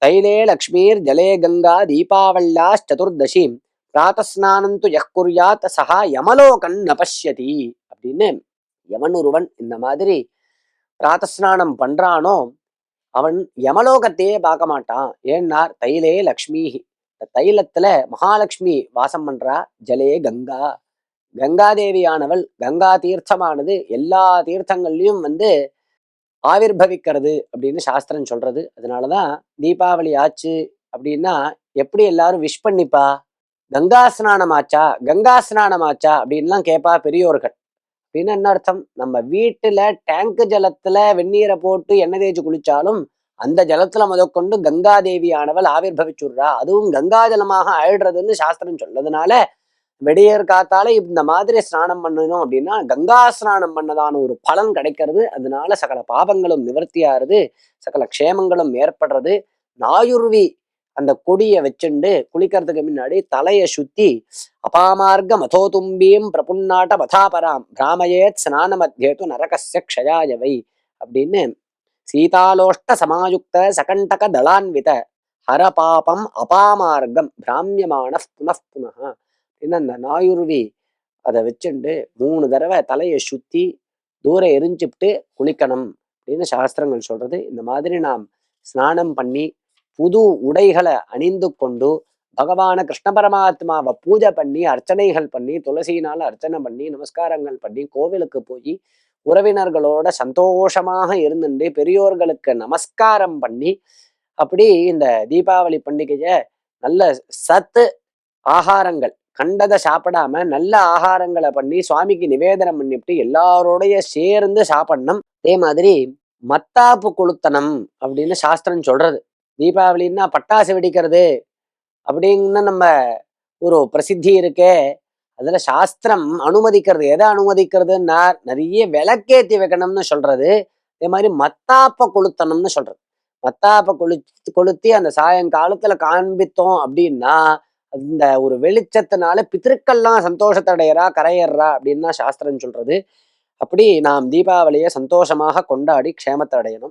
தைலே லக்ஷ்மீர் ஜலே கங்கா தீபாவள்யாச்சதுர்தசி பிராத்தஸ்நானந்து யக்குர்யாத் சஹா யமலோகன் நபஷ்யதி அப்படின்னு எவன் ஒருவன் இந்த மாதிரி பிராத்தஸ்நானம் பண்றானோ அவன் யமலோகத்தையே பார்க்க மாட்டான். ஏன்னார் தைலே லக்ஷ்மி, தைலத்துல மகாலட்சுமி வாசம் பண்றா. ஜலே கங்கா, கங்காதேவியானவள், கங்கா தீர்த்தமானது எல்லா தீர்த்தங்கள்லயும் ஆவிர்பவிக்கிறது அப்படின்னு சாஸ்திரம் சொல்றது. அதனாலதான் தீபாவளி ஆச்சு அப்படின்னா எப்படி எல்லாரும் விஷ் பண்ணிப்பா, கங்கா ஸ்நானம் ஆச்சா கங்கா ஸ்நானம் ஆச்சா அப்படின்லாம் கேட்பா பெரியோர்கள். அப்படின்னு என்ன அர்த்தம்? நம்ம வீட்டுல டேங்க் ஜலத்துல வெந்நீரை போட்டு எண்ணெய் தேய்ச்சி குளிச்சாலும் அந்த ஜலத்துல முதற்கொண்டு கங்கா தேவியானவள் ஆவிர்பவிச்சுடுறா. அதுவும் கங்கா ஜலமாக ஆயிடுறதுன்னு சாஸ்திரம் சொல்லதுனால வெடியர் காத்தால இந்த மாதிரி ஸ்நானம் பண்ணணும் அப்படின்னா கங்கா ஸ்நானம் பண்ணதான ஒரு பலன் கிடைக்கிறது. அதனால சகல பாபங்களும் நிவர்த்தியாருது, சகல க்ஷேமங்களும் ஏற்படுறது. நாயுருவி அந்த கொடியை வச்சுண்டு குளிக்கிறதுக்கு முன்னாடி தலையை சுத்தி அபாமார்க்க மதோதும்பியும் பிரபுன்னாட்ட மதாபராம் பிராமயேத் ஸ்நான மத்தியேது நரகஸ்ய க்ஷயாயவை அப்படின்னு சீதாலோஷ்ட சமாயுக்த சகண்டக தளான்வித ஹர பாபம் அபாமார்க்கம் பிராமியமான புனః அப்படின்னு அந்த நாயுருவி அதை வச்சுண்டு 3 தடவை தலையை சுத்தி தூரம் எரிஞ்சுட்டு குளிக்கணும் அப்படின்னு சாஸ்திரங்கள் சொல்றது. இந்த மாதிரி நாம் ஸ்நானம் பண்ணி புது உடைகளை அணிந்து கொண்டு பகவான கிருஷ்ண பரமாத்மாவை பூஜை பண்ணி அர்ச்சனைகள் பண்ணி துளசியினால அர்ச்சனை பண்ணி நமஸ்காரங்கள் பண்ணி கோவிலுக்கு போய் உறவினர்களோட சந்தோஷமாக இருந்துட்டு பெரியோர்களுக்கு நமஸ்காரம் பண்ணி அப்படி இந்த தீபாவளி பண்டிகையை நல்ல சத்து ஆகாரங்கள் கண்டதை சாப்பிடாம நல்ல ஆகாரங்களை பண்ணி சுவாமிக்கு நிவேதனம் பண்ணிவிட்டு எல்லாரோடைய சேர்ந்து சாப்பிடணும். அதே மாதிரி மத்தாப்பு கொளுத்தனம் அப்படின்னு சாஸ்திரம் சொல்றது. தீபாவளின்னா பட்டாசு வெடிக்கிறது அப்படின்னு நம்ம ஒரு பிரசித்தி இருக்கே, அதுல சாஸ்திரம் அனுமதிக்கிறது. எதை அனுமதிக்கிறதுன்னா நிறைய விளக்கேத்தி வைக்கணும்னு சொல்றது. அதே மாதிரி மத்தாப்ப கொளுத்தணும்னு சொல்றது. மத்தாப்ப கொளுத்தி அந்த சாயங்காலத்துல காண்பித்தோம் அப்படின்னா அந்த ஒரு வெளிச்சத்தினால பித்திருக்கள்லாம் சந்தோஷத்தடையறா கரையேறா அப்படின்னு சாஸ்திரம் சொல்றது. அப்படி நாம் தீபாவளியை சந்தோஷமாக கொண்டாடி க்ஷேமத்தை அடையணும்.